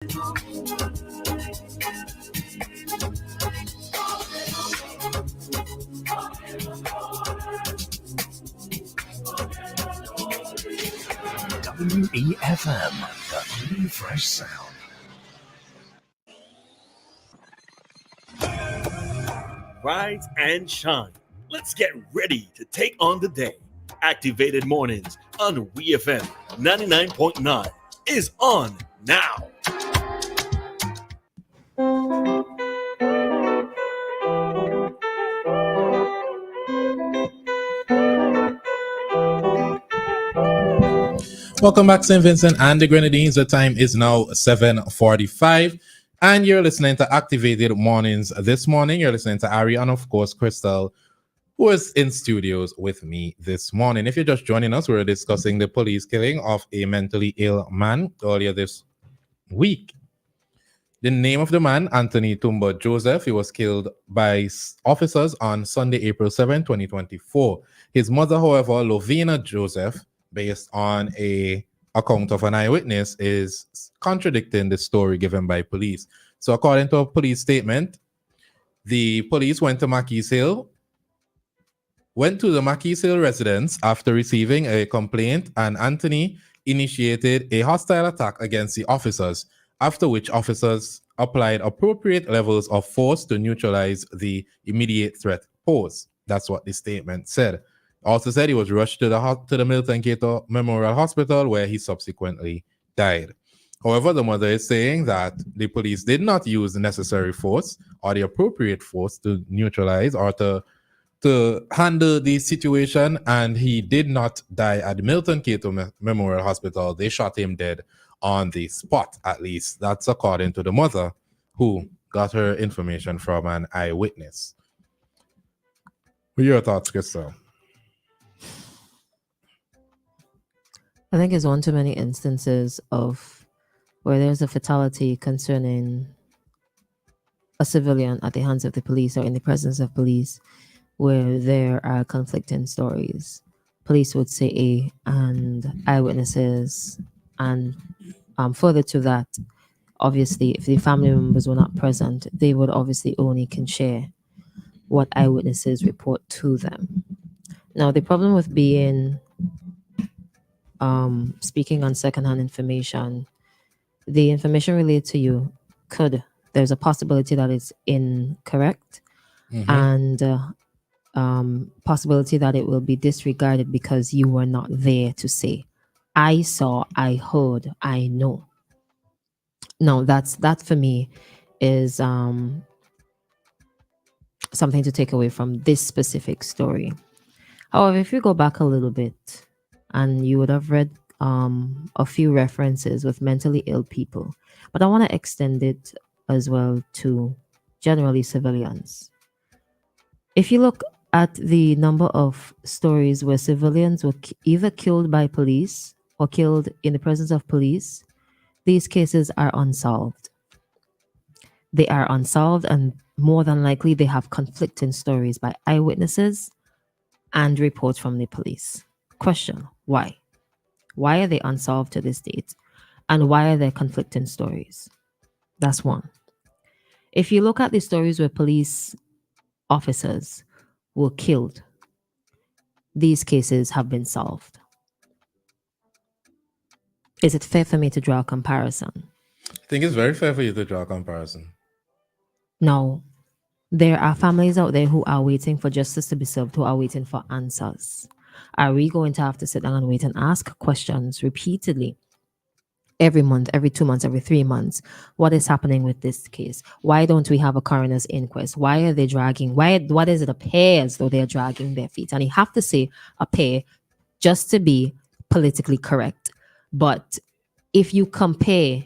WEFM, the new fresh sound. Rise and shine. Let's get ready to take on the day. Activated Mornings on WEFM 99.9 is on now. Welcome back, St. Vincent and the Grenadines. The time is now 7:45, and you're listening to Activated Mornings. This morning, you're listening to Ari and, of course, Christal, who is in studios with me this morning. If you're just joining us, we're discussing the police killing of a mentally ill man earlier this week. The name of the man, Anthony Tumba Joseph, he was killed by officers on Sunday, April 7, 2024. His mother, however, Lovina Joseph, based on a account of an eyewitness, is contradicting the story given by police. So according to a police statement, the police went to the Mackey's Hill residence after receiving a complaint, and Anthony initiated a hostile attack against the officers, after which officers applied appropriate levels of force to neutralize the immediate threat posed. That's what the statement said. Also said he was rushed to the Milton Cato Memorial Hospital, where he subsequently died. However, the mother is saying that the police did not use the necessary force or the appropriate force to neutralize or to handle the situation, and he did not die at the Milton Cato Memorial Hospital. They shot him dead on the spot, at least. That's according to the mother, who got her information from an eyewitness. What are your thoughts, Christal? I think it's one too many instances of where there's a fatality concerning a civilian at the hands of the police or in the presence of police, where there are conflicting stories. Police would say A and eyewitnesses, and further to that, obviously, if the family members were not present, they would obviously only can share what eyewitnesses report to them. Now, the problem with being speaking on secondhand information, the information related to you there's a possibility that it's incorrect, and possibility that it will be disregarded because you were not there to say, I saw, I heard, I know. No, that for me is something to take away from this specific story. However, if you go back a little bit, and you would have read a few references with mentally ill people, but I want to extend it as well to generally civilians. If you look at the number of stories where civilians were either killed by police or killed in the presence of police, these cases are unsolved. They are unsolved, and more than likely they have conflicting stories by eyewitnesses and reports from the police. Question, why? Why are they unsolved to this date? And why are there conflicting stories? That's one. If you look at the stories where police officers were killed, these cases have been solved. Is it fair for me to draw a comparison? I think it's very fair for you to draw a comparison. No. There are families out there who are waiting for justice to be served, who are waiting for answers. Are we going to have to sit down and wait and ask questions repeatedly? Every month, every 2 months, every 3 months. What is happening with this case? Why don't we have a coroner's inquest? Why are they dragging? What does it appear as though they're dragging their feet? And you have to say appear just to be politically correct. But if you compare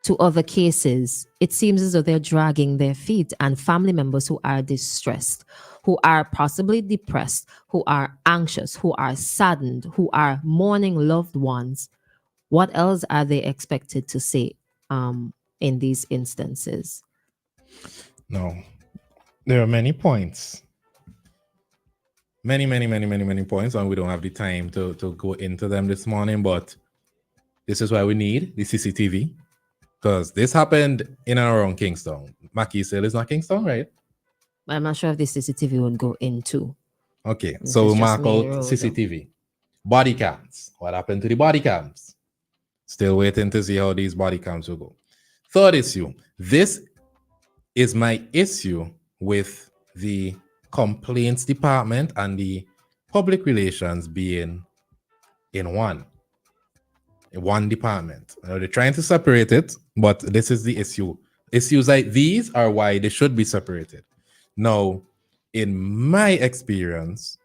to other cases, it seems as though they're dragging their feet, and family members who are distressed, who are possibly depressed, who are anxious, who are saddened, who are mourning loved ones, what else are they expected to say in these instances? No, there are many points. Many points, and we don't have the time to go into them this morning, but this is why we need the CCTV. Because this happened in and around Kingston. Mackie Sale is not Kingston, right? I'm not sure if the CCTV would go into. Okay, This so is we just mark main out road, though. CCTV. Body cams. What happened to the body cams? Still waiting to see how these body cams will go. Third issue. This is my issue with the complaints department and the public relations being in one department. They're trying to separate it, but this is the issue. Issues like these are why they should be separated. Now, in my experience,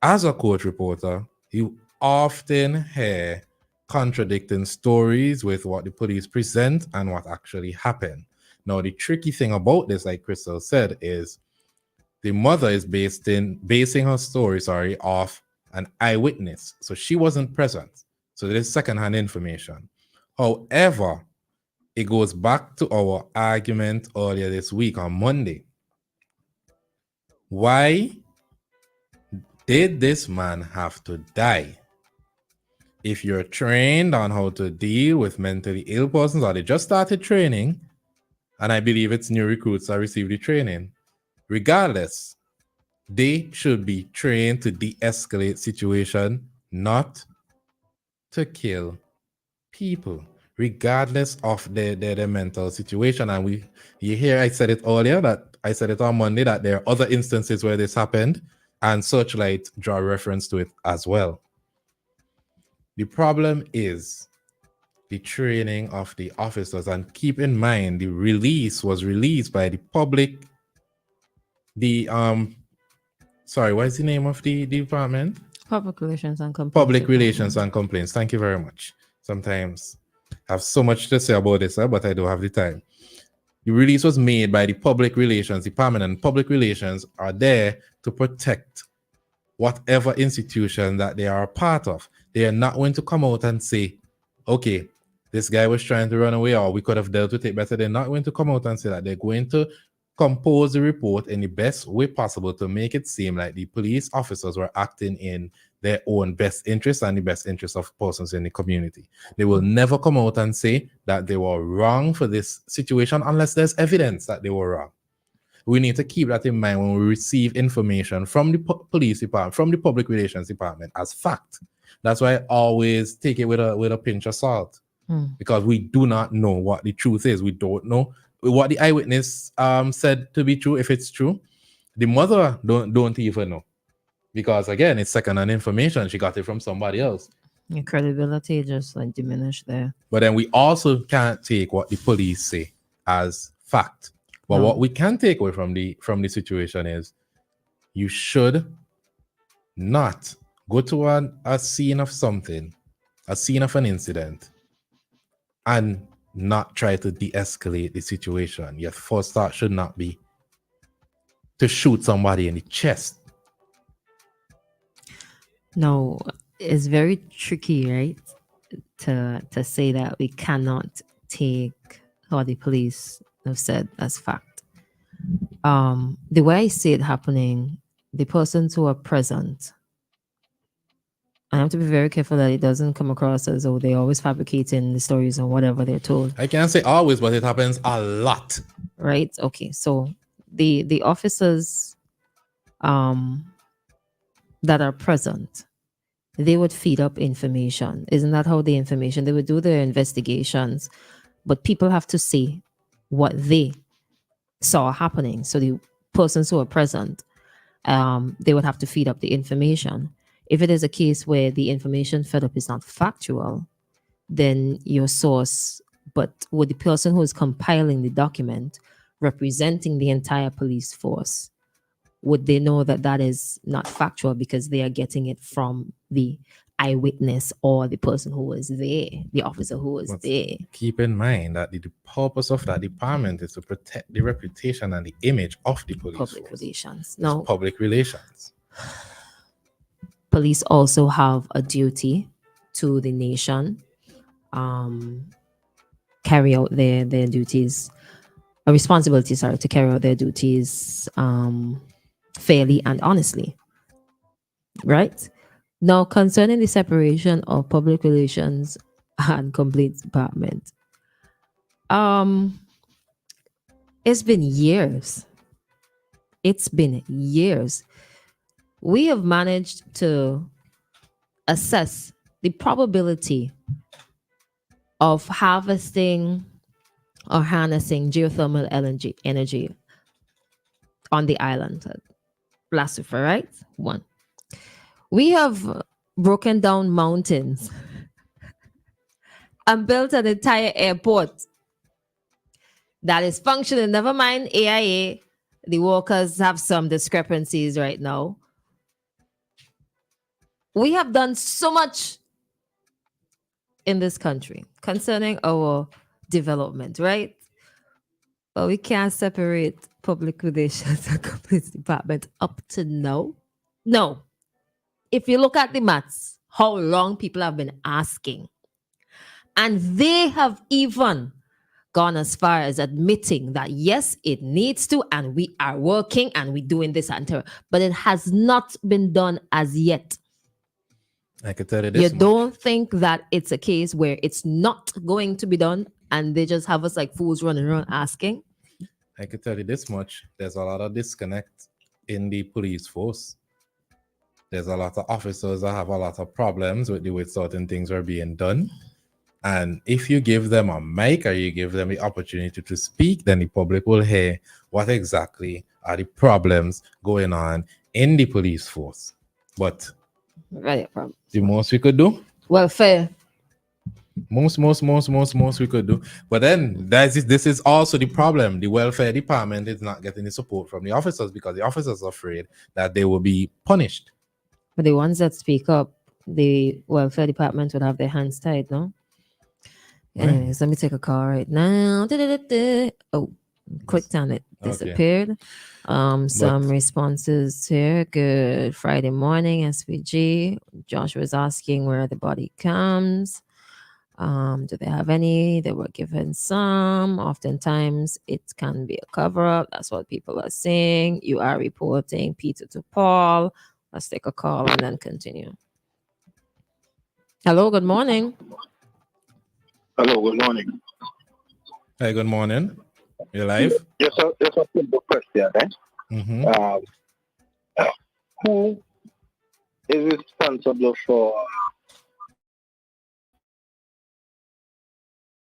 as a court reporter, you often hear contradicting stories with what the police present and what actually happened. Now, the tricky thing about this, like Christal said, is the mother is basing her story, off an eyewitness. So she wasn't present. So there's secondhand information. However, it goes back to our argument earlier this week on Monday. Why did this man have to die? If you're trained on how to deal with mentally ill persons, or they just started training, and I believe it's new recruits that receive the training, regardless, they should be trained to de-escalate situation, not to kill people, regardless of their mental situation. And you hear I said it earlier, that I said it on Monday, that there are other instances where this happened, and Searchlight draw reference to it as well. The problem is the training of the officers, and keep in mind the release was released by the public. What is the name of the department? Public relations and complaints. Public relations and complaints. Thank you very much. Sometimes I have so much to say about this, but I don't have the time. The release was made by the public relations department, and public relations are there to protect whatever institution that they are a part of. They are not going to come out and say, okay, this guy was trying to run away, or we could have dealt with it better. They're not going to come out and say that. They're going to compose the report in the best way possible to make it seem like the police officers were acting in their own best interest and the best interest of persons in the community. They will never come out and say that they were wrong for this situation unless there's evidence that they were wrong. We need to keep that in mind when we receive information from the police department, from the public relations department as fact. That's why I always take it with a pinch of salt, because we do not know what the truth is. We don't know what the eyewitness said to be true. If it's true, the mother don't even know, because again, it's secondhand information. She got it from somebody else. Your credibility just like diminished there. But then we also can't take what the police say as fact. But what we can take away from the situation is, you should not go to a scene of something, a scene of an incident, and not try to de-escalate the situation. Your first thought should not be to shoot somebody in the chest. No, it's very tricky, right? To say that we cannot take what the police have said as fact. The way I see it happening, the persons who are present, I have to be very careful that it doesn't come across as though they're always fabricating the stories or whatever they're told. I can't say always, but it happens a lot. Right? Okay. So the officers that are present, they would feed up information. Isn't that how the information? They would do their investigations, but people have to see what they saw happening. So the persons who are present, they would have to feed up the information. If it is a case where the information fed up is not factual, then your source, but would the person who is compiling the document representing the entire police force, would they know that that is not factual because they are getting it from the eyewitness or the person who was there, the officer who was there? Keep in mind that the purpose of that department is to protect the reputation and the image of the police Public force. relations. No. Public relations. Police also have a duty to the nation, carry out their duties, a responsibility, to carry out their duties fairly and honestly. Right? Now, concerning the separation of public relations and complaints department, Um, it's been years. It's been years. We have managed to assess the probability of harvesting or harnessing geothermal energy on the island. Blasifer, right? One. We have broken down mountains and built an entire airport that is functioning. Never mind AIA. The workers have some discrepancies right now. We have done so much in this country concerning our development, right? But we can't separate public relations and compliance department up to now. No. If you look at the maths, how long people have been asking, and they have even gone as far as admitting that yes, it needs to, and we are working and we're doing this and that, but it has not been done as yet. I could tell you this. You don't think that it's a case where it's not going to be done and they just have us like fools running around asking? I could tell you this much. There's a lot of disconnect in the police force. There's a lot of officers that have a lot of problems with the way certain things are being done. And if you give them a mic or you give them the opportunity to speak, then the public will hear what exactly are the problems going on in the police force. But Right. the most we could do, Welfare. most we could do. But then this is also the problem. The welfare department is not getting the support from the officers because the officers are afraid that they will be punished. But the ones that speak up, the welfare department would have their hands tied, no? Right. Anyways, let me take a call right now. Oh, clicked on it, disappeared. Some responses here. Good Friday morning, SVG. Josh was asking where the body comes. Do they have any? They were given some. Oftentimes, it can be a cover-up. That's what people are saying. You are reporting Pt2 to Paul. Let's take a call and then continue. Hello, good morning. Hello, good morning. Hey, good morning. You're live? Yes, sir. Yes, a simple question, right? Mm-hmm. Who is responsible for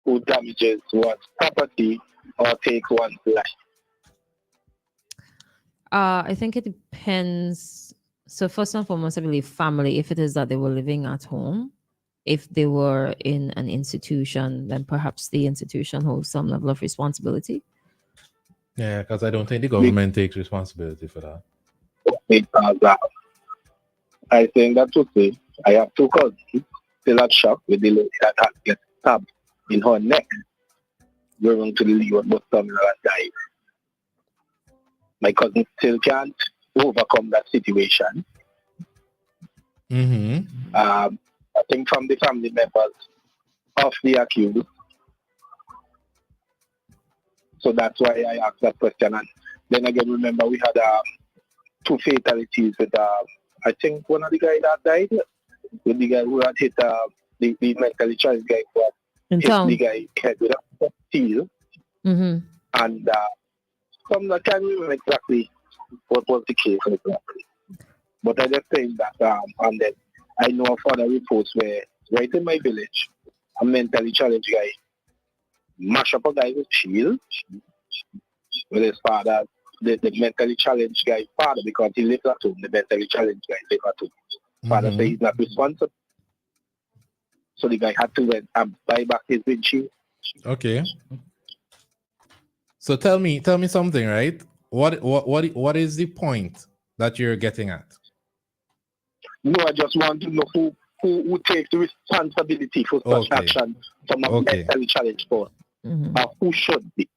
who damages one's property or take one's life? I think it depends. So first and foremost, I believe family. If it is that they were living at home, if they were in an institution, then perhaps the institution holds some level of responsibility. Yeah, because I don't think the government takes responsibility for that. Because I think that to say, I have two cousins still at shock with the lady that had get stabbed in her neck going to the Leeward bus terminal and died. My cousin still can't overcome that situation. Mm-hmm. I think from the family members of the accused. So that's why I asked that question. And then again, remember we had two fatalities with I think one of the guys that died with the guy who had hit the mentally challenged guy who had hit the guy head with a steel. Mm-hmm. And I can't remember exactly what was the case exactly. But I just think that and then I know of other reports where right in my village, a mentally challenged guy mash up a guy with shield with his father, the mentally challenged guy's father, because he lives at home, the mentally challenged guy lives at home. Father said he's not responsible. So the guy had to went and buy back his windshield. Okay. So tell me something, right? What is the point that you're getting at? No, I just want to know who takes the responsibility for such action from a mentally challenged person. Who should be?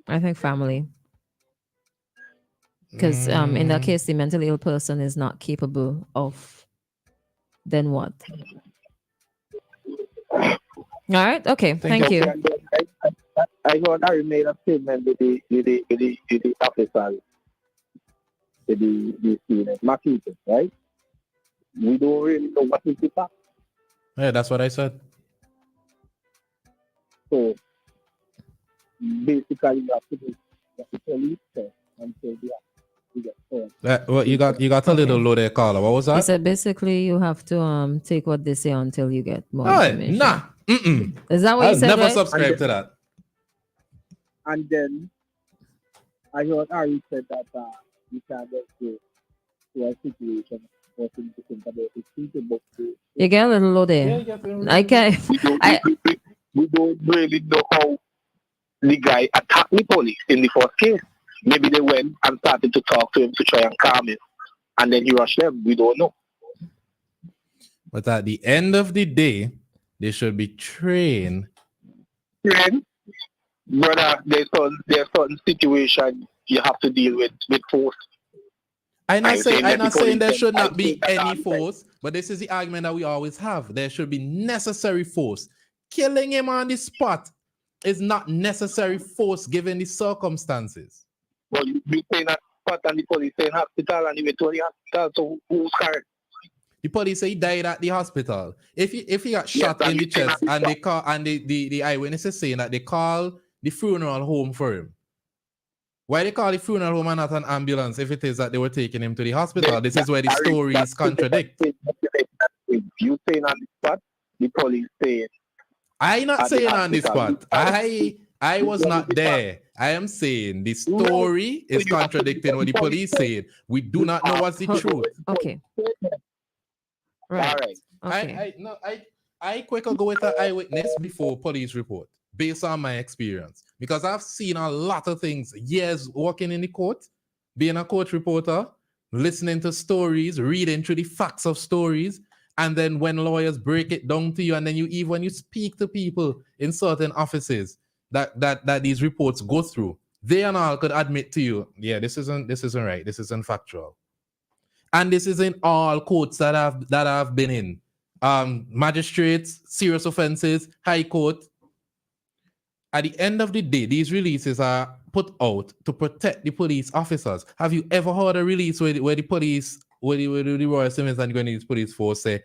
I think family. Because in that case, the mentally ill person is not capable of, then what? All right. Okay. Thank you. I got Harry made a statement with the officers, with the students, Makita, right? We don't really know what is the fact. Yeah, that's what I said. So basically you have to do what the police say until they have to get caught. Well, you got a little low there, caller. What was He that? said basically you have to take what they say until you get more Oh, information. nah. Mm-mm. Is that what I'll you said? never right? subscribe to that. And then I heard Harry said that you can get to a situation or things to think about it. Think about it. You get a little low there. I can't. We don't really know how the guy attacked the police in the first case. Maybe they went and started to talk to him to try and calm him. And then he rushed them. We don't know. But at the end of the day, they should be trained. Friend, brother, there's certain situation you have to deal with force. I'm not saying there should not I be think that any I'm force, but this is the argument that we always have. There should be necessary force. Killing him on the spot is not necessary force given the circumstances. Well, you saying that spot and the police saying hospital and you went to the hospital, so who's hurt? The police say he died at the hospital. If he got shot in the chest and they call and the eyewitnesses saying that they call the funeral home for him. Why they call the funeral home and not an ambulance if it is that they were taking him to the hospital? This is where the stories contradict. You saying on the spot, the police saying. I'm not saying on the spot. I was not there. I am saying the story is contradicting what the police said. We do not know what's the truth. Okay. Right. All right. Okay. I quicker go with an eyewitness before police report, based on my experience. Because I've seen a lot of things, years working in the court, being a court reporter, listening to stories, reading through the facts of stories, and then when lawyers break it down to you, and then when you speak to people in certain offices that these reports go through, they and all could admit to you, yeah, this isn't right, this isn't factual. And this is in all courts that I've been in. Magistrates, serious offenses, high court. At the end of the day, these releases are put out to protect the police officers. Have you ever heard a release where the police, where the Royal Civil and Grenadier Police Force say,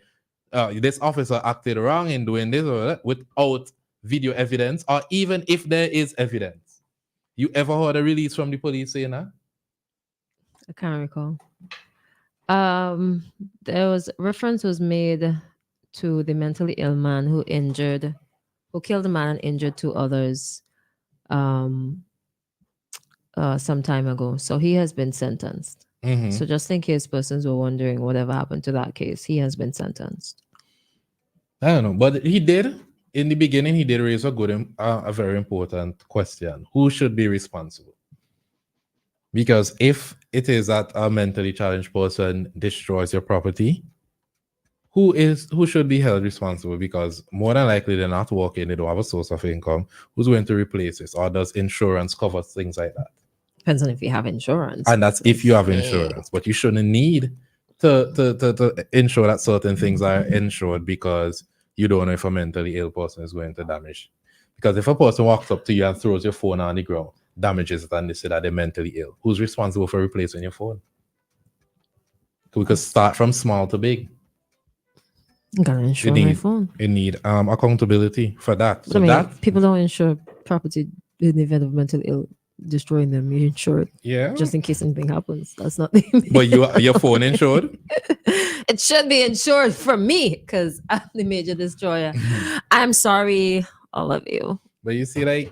this officer acted wrong in doing this or that without video evidence, or even if there is evidence? You ever heard a release from the police saying that? I can't recall. There was reference was made to the mentally ill man who killed a man and injured two others some time ago. So he has been sentenced. Mm-hmm. So just in case persons were wondering whatever happened to that case, he has been sentenced. I don't know, but he did. In the beginning, he did raise a very important question. Who should be responsible? Because if it is that a mentally challenged person destroys your property, who should be held responsible? Because more than likely they're not working, they don't have a source of income. Who's going to replace this? Or does insurance cover things like that? Depends on if you have insurance. And that's if you have insurance, but you shouldn't need to ensure that certain things are insured because you don't know if a mentally ill person is going to damage. Because if a person walks up to you and throws your phone on the ground, damages it, and they say that they're mentally ill, who's responsible for replacing your phone? We could start from small to big. You gotta insure my phone. You need accountability for that. So that people don't insure property in the event of mental ill destroying them. You insure it, yeah, just in case anything happens. That's not. But your phone insured? It should be insured for me because I'm the major destroyer. I'm sorry, all of you. But you see, like,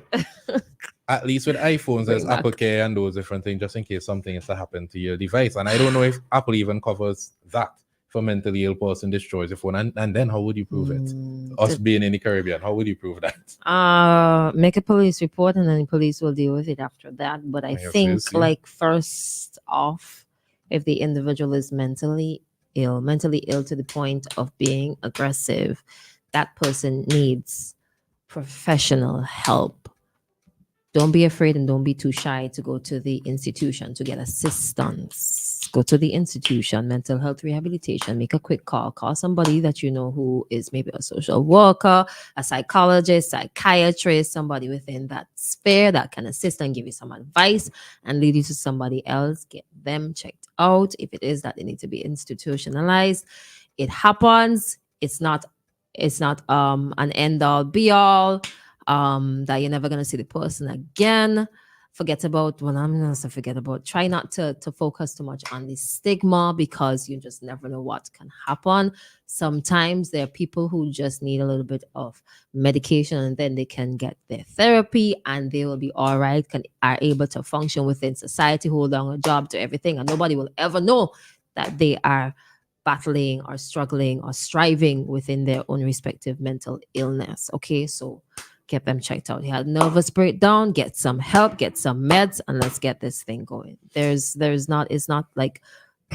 at least with iPhones, there's Apple Care and those different things, just in case something is to happen to your device. And I don't know if Apple even covers that. If a mentally ill person destroys your phone, and then how would you prove it? Us being in the Caribbean, how would you prove that? Make a police report, and then the police will deal with it after that. But I think, first off, if the individual is mentally ill to the point of being aggressive, that person needs professional help. Don't be afraid and don't be too shy to go to the institution to get assistance. Go to the institution, mental health rehabilitation, make a quick call. Call somebody that you know who is maybe a social worker, a psychologist, psychiatrist, somebody within that sphere that can assist and give you some advice and lead you to somebody else. Get them checked out. If it is that they need to be institutionalized, it happens. It's not an end all be all. that you're never gonna see the person again. Forget about try not to focus too much on the stigma, because you just never know what can happen. Sometimes there are people who just need a little bit of medication, and then they can get their therapy and they will be all right, are able to function within society, hold on a job, to everything, and nobody will ever know that they are battling or struggling or striving within their own respective mental illness. Okay, so get them checked out. He had nervous breakdown, get some help, get some meds, and let's get this thing going. It's not like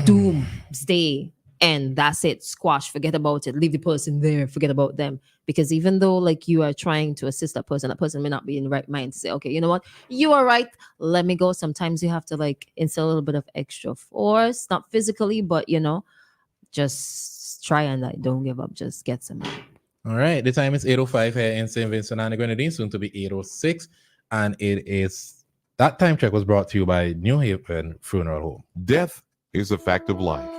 doomsday and that's it, squash, forget about it, leave the person there, forget about them. Because even though like you are trying to assist that person may not be in the right mind to say, okay, you know what, you are right, let me go. Sometimes you have to like instill a little bit of extra force, not physically, but just try and like don't give up, just get some help. All right, the time is 8:05 here in St. Vincent and the Grenadines, soon to be 8:06, and that time check was brought to you by New Haven Funeral Home. Death is a fact of life.